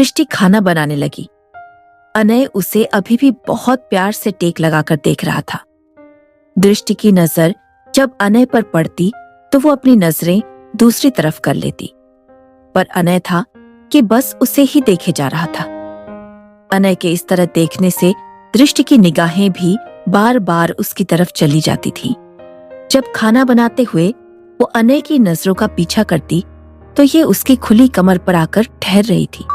दृष्टि खाना बनाने लगी। अनय उसे अभी भी बहुत प्यार से टेक लगाकर देख रहा था। दृष्टि की नजर जब अनय पर पड़ती तो वो अपनी नजरें दूसरी तरफ कर लेती, पर अनय था कि बस उसे ही देखे जा रहा था। अनय के इस तरह देखने से दृष्टि की निगाहें भी बार बार उसकी तरफ चली जाती थी। जब खाना बनाते हुए वो अनय की नजरों का पीछा करती तो ये उसकी खुली कमर पर आकर ठहर रही थी।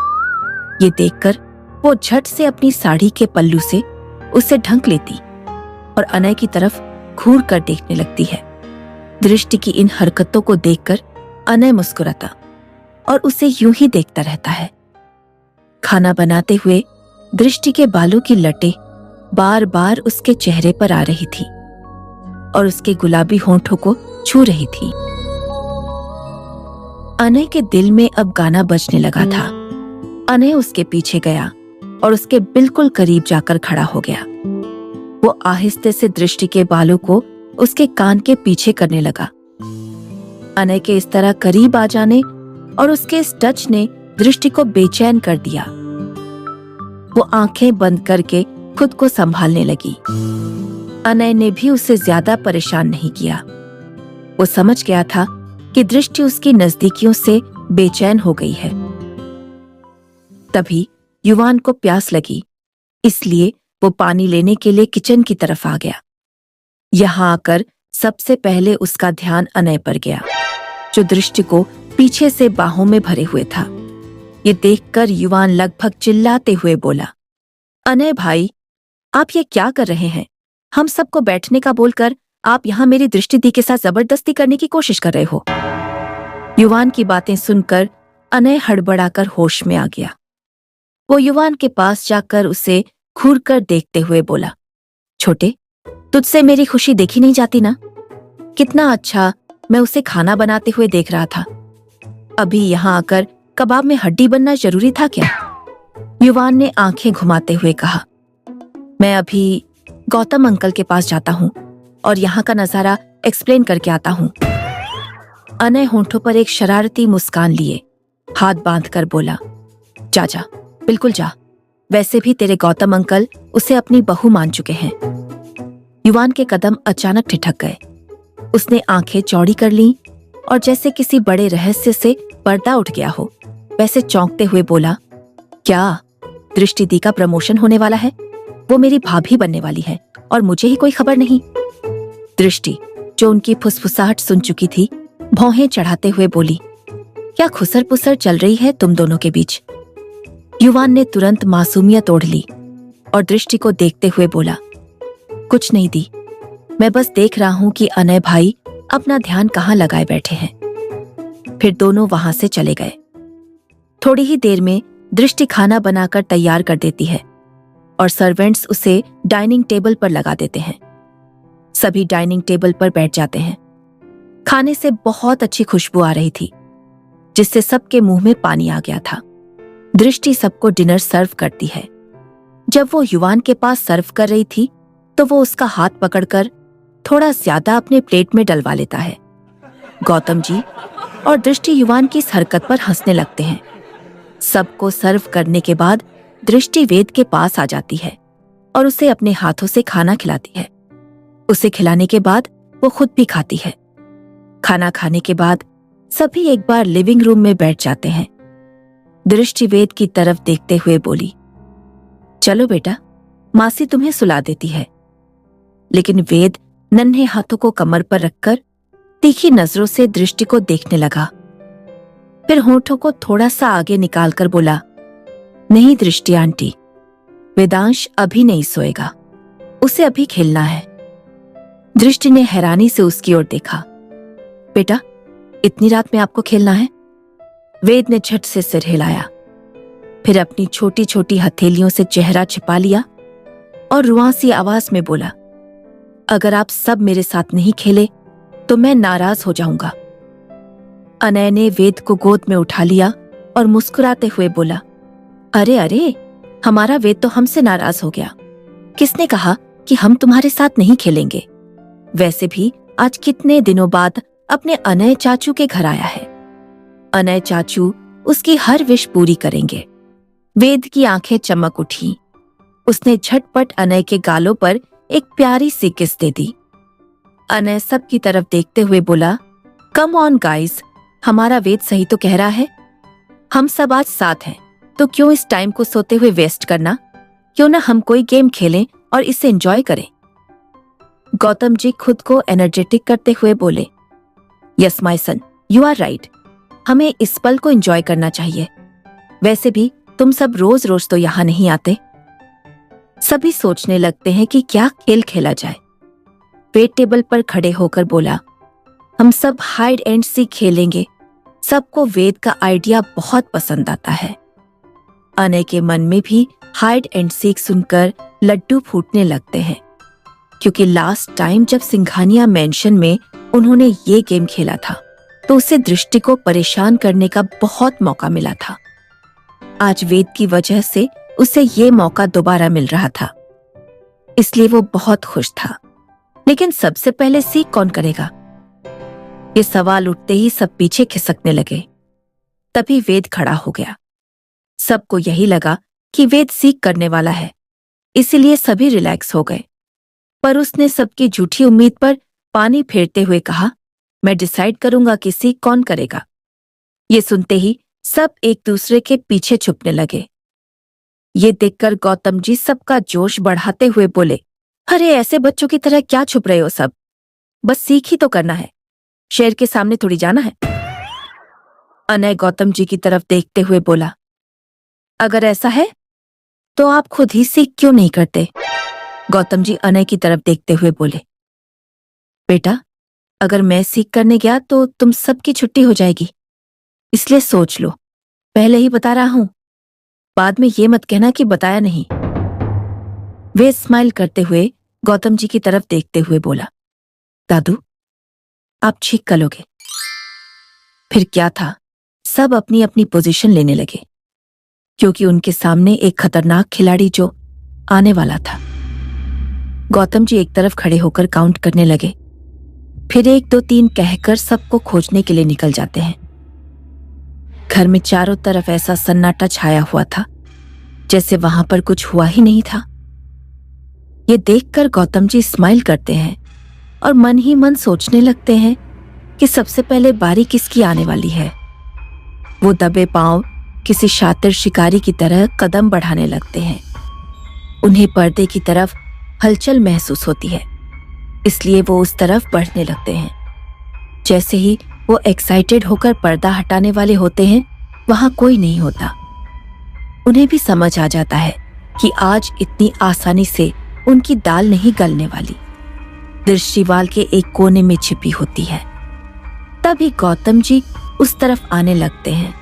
ये देखकर वो झट से अपनी साड़ी के पल्लू से उसे ढक लेती और अनय की तरफ घूर कर देखने लगती है। दृष्टि की इन हरकतों को देखकर अनय मुस्कुराता और उसे यूं ही देखता रहता है। खाना बनाते हुए दृष्टि के बालों की लटें बार बार उसके चेहरे पर आ रही थी और उसके गुलाबी होंठों को छू रही थी। अनय के दिल में अब गाना बजने लगा था। अनय उसके पीछे गया और उसके बिल्कुल करीब जाकर खड़ा हो गया। वो आहिस्ते से दृष्टि के बालों को उसके कान के पीछे करने लगा। अनय के इस तरह करीब आ जाने और उसके इस टच ने दृष्टि को बेचैन कर दिया। वो आंखें बंद करके खुद को संभालने लगी। अनय ने भी उसे ज्यादा परेशान नहीं किया। वो समझ गया था कि दृष्टि उसकी नजदीकियों से बेचैन हो गई है। तभी युवान को प्यास लगी, इसलिए वो पानी लेने के लिए किचन की तरफ आ गया। यहां आकर सबसे पहले उसका ध्यान अनय पर गया, जो दृष्टि को पीछे से बाहों में भरे हुए था। ये देखकर युवान लगभग चिल्लाते हुए बोला, अनय भाई, आप ये क्या कर रहे हैं? हम सबको बैठने का बोलकर आप यहाँ मेरी दृष्टि दी के साथ जबरदस्ती करने की कोशिश कर रहे हो। युवान की बातें सुनकर अनय हड़बड़ाकर होश में आ गया। वो युवान के पास जाकर उसे घूर कर देखते हुए बोला, छोटे, तुझसे मेरी खुशी देखी नहीं जाती ना? कितना अच्छा मैं उसे खाना बनाते हुए देख रहा था। अभी यहाँ आकर कबाब में हड्डी बनना जरूरी था क्या? युवान ने आंखें घुमाते हुए कहा, मैं अभी गौतम अंकल के पास जाता हूँ और यहाँ का नजारा एक्सप्लेन करके आता हूँ। अनय होंठों पर एक शरारती मुस्कान लिए हाथ बांधकर बोला, जा जा, बिल्कुल जा। वैसे भी तेरे गौतम अंकल उसे अपनी बहू मान चुके हैं। युवान के कदम अचानक ठिठक गए। उसने आंखें चौड़ी कर लीं और जैसे किसी बड़े रहस्य से पर्दा उठ गया हो, वैसे चौंकते हुए बोला, क्या दृष्टि दी का प्रमोशन होने वाला है? वो मेरी भाभी बनने वाली है और मुझे ही कोई खबर नहीं। दृष्टि, जो उनकी फुसफुसाहट सुन चुकी थी, भौहें चढ़ाते हुए बोली, क्या खुसर पुसर चल रही है तुम दोनों के बीच? युवान ने तुरंत मासूमियत ओढ़ ली और दृष्टि को देखते हुए बोला, कुछ नहीं दी, मैं बस देख रहा हूं कि अनय भाई अपना ध्यान कहाँ लगाए बैठे हैं। फिर दोनों वहां से चले गए। थोड़ी ही देर में दृष्टि खाना बनाकर तैयार कर देती है और सर्वेंट्स उसे डाइनिंग टेबल पर लगा देते हैं। सभी डाइनिंग टेबल पर बैठ जाते हैं। खाने से बहुत अच्छी खुशबू आ रही थी, जिससे सबके मुंह में पानी आ गया था। दृष्टि सबको डिनर सर्व करती है। जब वो युवान के पास सर्व कर रही थी तो वो उसका हाथ पकड़कर थोड़ा ज्यादा अपने प्लेट में डलवा लेता है। गौतम जी और दृष्टि युवान की इस हरकत पर हंसने लगते हैं। सबको सर्व करने के बाद दृष्टि वेद के पास आ जाती है और उसे अपने हाथों से खाना खिलाती है। उसे खिलाने के बाद वो खुद भी खाती है। खाना खाने के बाद सभी एक बार लिविंग रूम में बैठ जाते हैं। दृष्टि वेद की तरफ देखते हुए बोली, चलो बेटा, मासी तुम्हें सुला देती है। लेकिन वेद नन्हे हाथों को कमर पर रखकर तीखी नजरों से दृष्टि को देखने लगा। फिर होंठों को थोड़ा सा आगे निकालकर बोला, नहीं दृष्टि आंटी, वेदांश अभी नहीं सोएगा, उसे अभी खेलना है। दृष्टि ने हैरानी से उसकी ओर देखा। बेटा, इतनी रात में आपको खेलना है? वेद ने झट से सिर हिलाया, फिर अपनी छोटी छोटी हथेलियों से चेहरा छिपा लिया और रुआंसी आवाज में बोला, अगर आप सब मेरे साथ नहीं खेले तो मैं नाराज हो जाऊंगा। अनय ने वेद को गोद में उठा लिया और मुस्कुराते हुए बोला, अरे अरे, हमारा वेद तो हमसे नाराज हो गया। किसने कहा कि हम तुम्हारे साथ नहीं खेलेंगे? वैसे भी आज कितने दिनों बाद अपने अनय चाचू के घर आया है। अनय चाचू उसकी हर विश पूरी करेंगे। वेद की आंखें चमक उठी। उसने झटपट अनय के गालों पर एक प्यारी सी किस दे दी। अनय सबकी तरफ देखते हुए बोला, कम ऑन गाइस, हमारा वेद सही तो कह रहा है। हम सब आज साथ हैं, तो क्यों इस टाइम को सोते हुए वेस्ट करना? क्यों ना हम कोई गेम खेलें और इसे एंजॉय करें। गौतम जी खुद को एनर्जेटिक करते हुए बोले, yes my son, you are right. हमें इस पल को एंजॉय करना चाहिए। वैसे भी तुम सब रोज रोज तो यहाँ नहीं आते। सभी सोचने लगते हैं कि क्या खेल खेला जाए। वेट टेबल पर खड़े होकर बोला, हम सब हाइड एंड सीक खेलेंगे। सबको वेद का आइडिया बहुत पसंद आता है। अनय के मन में भी हाइड एंड सीक सुनकर लड्डू फूटने लगते हैं, क्योंकि लास्ट टाइम जब सिंघानिया मेंशन में उन्होंने ये गेम खेला था तो उसे दृष्टि को परेशान करने का बहुत मौका मिला था। आज वेद की वजह से उसे ये मौका दोबारा मिल रहा था, इसलिए वो बहुत खुश था। लेकिन सबसे पहले सीख कौन करेगा? ये सवाल उठते ही सब पीछे खिसकने लगे। तभी वेद खड़ा हो गया। सबको यही लगा कि वेद सीख करने वाला है, इसीलिए सभी रिलैक्स हो गए। पर उसने सबकी झूठी उम्मीद पर पानी फेरते हुए कहा, मैं डिसाइड करूंगा कि सीख कौन करेगा। ये सुनते ही सब एक दूसरे के पीछे छुपने लगे। ये देखकर गौतम जी सबका जोश बढ़ाते हुए बोले, अरे ऐसे बच्चों की तरह क्या छुप रहे हो सब? बस सीख ही तो करना है, शेर के सामने थोड़ी जाना है। अनय गौतम जी की तरफ देखते हुए बोला, अगर ऐसा है तो आप खुद ही सीख क्यों नहीं करते? गौतम जी अनय की तरफ देखते हुए बोले, बेटा, अगर मैं सीख करने गया तो तुम सबकी छुट्टी हो जाएगी, इसलिए सोच लो। पहले ही बता रहा हूं, बाद में ये मत कहना कि बताया नहीं। वे स्माइल करते हुए गौतम जी की तरफ देखते हुए बोला, दादू, आप ठीक कर लोगे। फिर क्या था, सब अपनी अपनी पोजीशन लेने लगे, क्योंकि उनके सामने एक खतरनाक खिलाड़ी जो आने वाला था। गौतम जी एक तरफ खड़े होकर काउंट करने लगे, फिर 1 2 3 कहकर सबको खोजने के लिए निकल जाते हैं। घर में चारों तरफ ऐसा सन्नाटा छाया हुआ था जैसे वहां पर कुछ हुआ ही नहीं था। ये देखकर गौतम जी स्माइल करते हैं और मन ही मन सोचने लगते हैं कि सबसे पहले बारी किसकी आने वाली है। वो दबे पांव किसी शातिर शिकारी की तरह कदम बढ़ाने लगते हैं। उन्हें पर्दे की तरफ हलचल महसूस होती है, इसलिए वो उस तरफ बढ़ने लगते हैं। जैसे ही वो एक्साइटेड होकर पर्दा हटाने वाले होते हैं, वहां कोई नहीं होता। उन्हें भी समझ आ जाता है कि आज इतनी आसानी से उनकी दाल नहीं गलने वाली। दृष्टिवाल के एक कोने में छिपी होती है। तभी गौतम जी उस तरफ आने लगते हैं।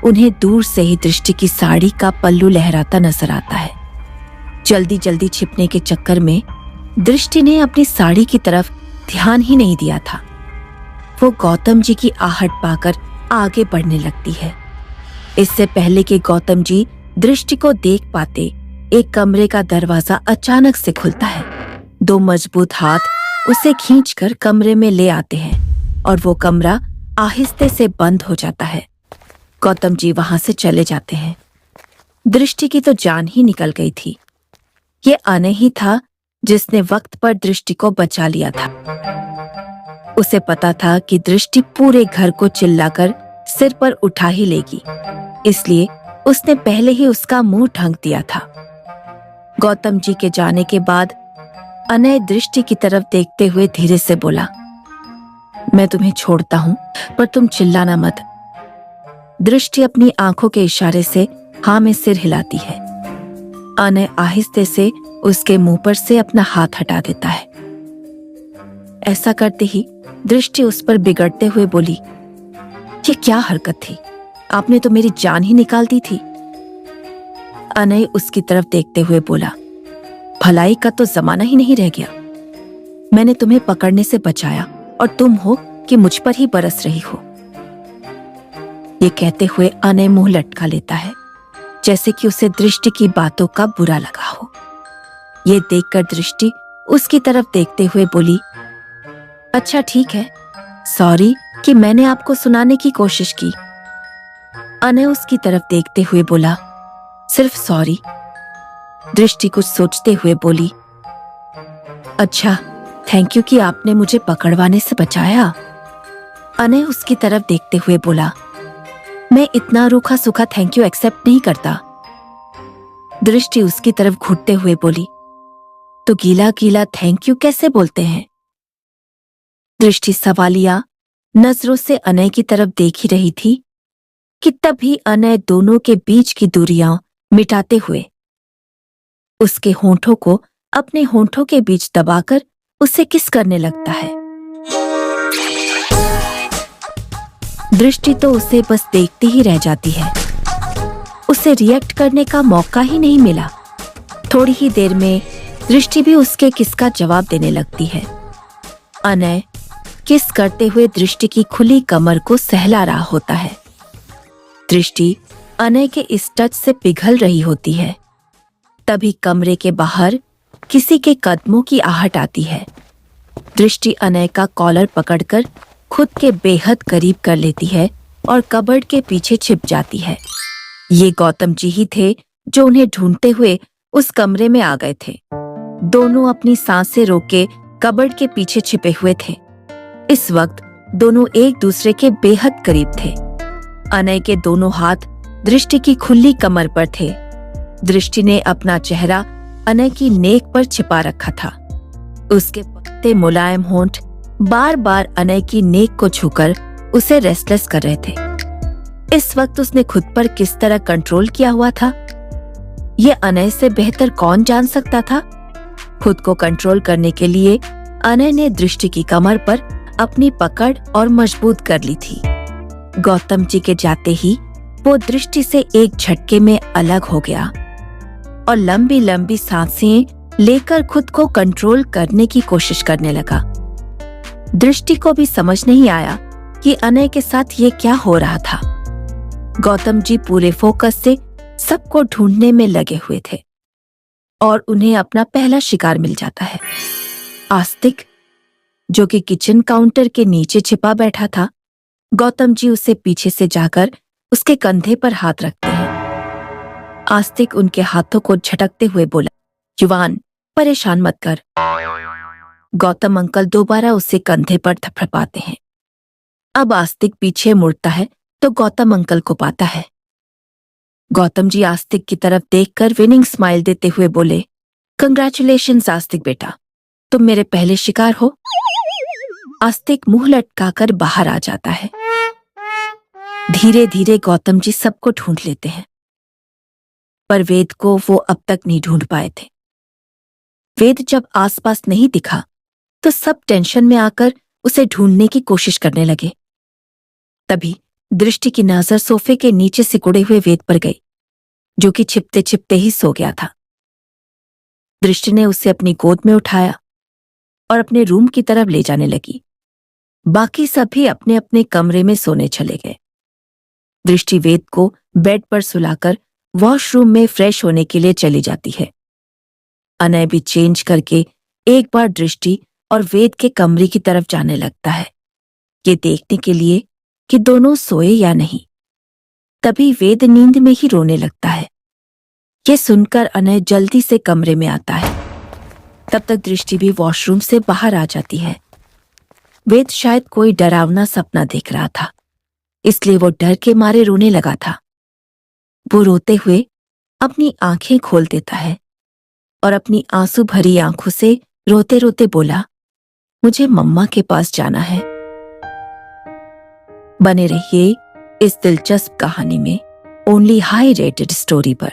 उन्हें दूर से ही दृष्टि की साड़ी का पल्लू लहराता नजर आता है। जल्दी जल्दी छिपने के चक्कर में दृष्टि ने अपनी साड़ी की तरफ ध्यान ही नहीं दिया था। वो गौतम जी की आहट पाकर आगे बढ़ने लगती है। इससे पहले कि गौतम जी दृष्टि को देख पाते, एक कमरे का दरवाजा अचानक से खुलता है। 2 मजबूत हाथ उसे खींचकर कमरे में ले आते हैं और वो कमरा आहिस्ते से बंद हो जाता है। गौतम जी वहां से चले जाते हैं। दृष्टि की तो जान ही निकल गई थी। ये अनय ही था जिसने वक्त पर दृष्टि को बचा लिया था। उसे पता था कि दृष्टि पूरे घर को चिल्लाकर सिर पर उठा ही लेगी, इसलिए उसने पहले ही उसका मुंह ढक दिया था। गौतम जी के जाने के बाद अनय दृष्टि की तरफ देखते हुए धीरे से बोला, मैं तुम्हें छोड़ता हूं, पर तुम चिल्लाना मत। दृष्टि अपनी आंखों के इशारे से हाँ में सिर हिलाती है। अनय आहिस्ते से उसके मुंह पर से अपना हाथ हटा देता है। ऐसा करते ही दृष्टि उस पर बिगड़ते हुए बोली, ये क्या हरकत थी? आपने तो मेरी जान ही निकाल दी थी। अनय उसकी तरफ देखते हुए बोला, भलाई का तो जमाना ही नहीं रह गया। मैंने तुम्हें पकड़ने से बचाया और तुम हो कि मुझ पर ही बरस रही हो। ये कहते हुए अनय मुंह लटका लेता है, जैसे कि उसे दृष्टि की बातों का बुरा लगा हो। ये देखकर दृष्टि उसकी तरफ देखते हुए बोली, अच्छा ठीक है, सॉरी कि मैंने आपको सुनाने की कोशिश की। अनय उसकी तरफ देखते हुए बोला, सिर्फ सॉरी। दृष्टि कुछ सोचते हुए बोली, अच्छा, थैंक यू कि आपने मुझे पकड़वाने से बचाया। अनय उसकी तरफ देखते हुए बोला, मैं इतना रूखा सूखा थैंक यू एक्सेप्ट नहीं करता। दृष्टि उसकी तरफ घूरते हुए बोली, तो गीला गीला थैंक यू कैसे बोलते हैं? दृष्टि सवालिया नजरों से अनय की तरफ देख ही रही थी कि तभी अनय दोनों के बीच की दूरियां मिटाते हुए उसके होंठों को अपने होंठों के बीच दबाकर उसे किस करने लगता है। दृष्टि तो उसे बस देखती ही रह जाती है। उसे रिएक्ट करने का मौका ही नहीं मिला। थोड़ी ही देर में दृष्टि भी उसके किस का जवाब देने लगती है। अनय किस करते हुए दृष्टि की खुली कमर को सहला रहा होता है। दृष्टि अनय के इस टच से पिघल रही होती है। तभी कमरे के बाहर किसी के कदमों की आहट आती है। दृष्टि अनय का कॉलर पकड़कर खुद के बेहद करीब कर लेती है और कबर्ड के पीछे छिप जाती है। ये गौतम जी ही थे जो उन्हें ढूंढते हुए उस कमरे में आ गए थे। दोनों अपनी सांसें रोक के कबर्ड के पीछे छिपे हुए थे। इस वक्त दोनों एक दूसरे के बेहद करीब थे। अनय के दोनों हाथ दृष्टि की खुली कमर पर थे। दृष्टि ने अपना चेहरा अनय की नेक पर छिपा रखा था। उसके पतले मुलायम होंठ बार बार अनय की नेक को छूकर उसे रेस्टलेस कर रहे थे। इस वक्त उसने खुद पर किस तरह कंट्रोल किया हुआ था, ये अनय से बेहतर कौन जान सकता था। खुद को कंट्रोल करने के लिए अनय ने दृष्टि की कमर पर अपनी पकड़ और मजबूत कर ली थी। गौतम जी के जाते ही वो दृष्टि से एक झटके में अलग हो गया और लंबी लंबी सांसें लेकर खुद को कंट्रोल करने की कोशिश करने लगा। दृष्टि को भी समझ नहीं आया कि अनय के साथ ये क्या हो रहा था। गौतम जी पूरे फोकस से सबको ढूंढने में लगे हुए थे और उन्हें अपना पहला शिकार मिल जाता है। आस्तिक, जो कि किचन काउंटर के नीचे छिपा बैठा था। गौतम जी उसे पीछे से जाकर उसके कंधे पर हाथ रखते हैं। आस्तिक उनके हाथों को झटकते हुए बोला, युवान, परेशान मत कर। गौतम अंकल दोबारा उसे कंधे पर थपथपाते हैं। अब आस्तिक पीछे मुड़ता है तो गौतम अंकल को पाता है। गौतम जी आस्तिक की तरफ देखकर विनिंग स्माइल देते हुए बोले, कंग्रेचुलेशंस आस्तिक बेटा, तुम मेरे पहले शिकार हो। आस्तिक मुंह लटकाकर बाहर आ जाता है। धीरे धीरे गौतम जी सबको ढूंढ लेते हैं, पर वेद को वो अब तक नहीं ढूंढ पाए थे। वेद जब आसपास नहीं दिखा तो सब टेंशन में आकर उसे ढूंढने की कोशिश करने लगे। तभी दृष्टि की नजर सोफे के नीचे सिकुड़े हुए वेद पर गई, जो कि छिपते छिपते ही सो गया था। दृष्टि ने उसे अपनी गोद में उठाया और अपने रूम की तरफ ले जाने लगी। बाकी सभी अपने अपने कमरे में सोने चले गए। दृष्टि वेद को बेड पर सुलाकर वॉशरूम में फ्रेश होने के लिए चली जाती है। अनय भी चेंज करके एक बार दृष्टि और वेद के कमरे की तरफ जाने लगता है, ये देखने के लिए कि दोनों सोए या नहीं। तभी वेद नींद में ही रोने लगता है। ये सुनकर अनय जल्दी से कमरे में आता है। तब तक दृष्टि भी वॉशरूम से बाहर आ जाती है। वेद शायद कोई डरावना सपना देख रहा था, इसलिए वो डर के मारे रोने लगा था। वो रोते हुए अपनी आंखें खोल देता है और अपनी आंसू भरी आंखों से रोते रोते बोला, मुझे मम्मा के पास जाना है। बने रहिए इस दिलचस्प कहानी में ओनली हाई रेटेड स्टोरी पर।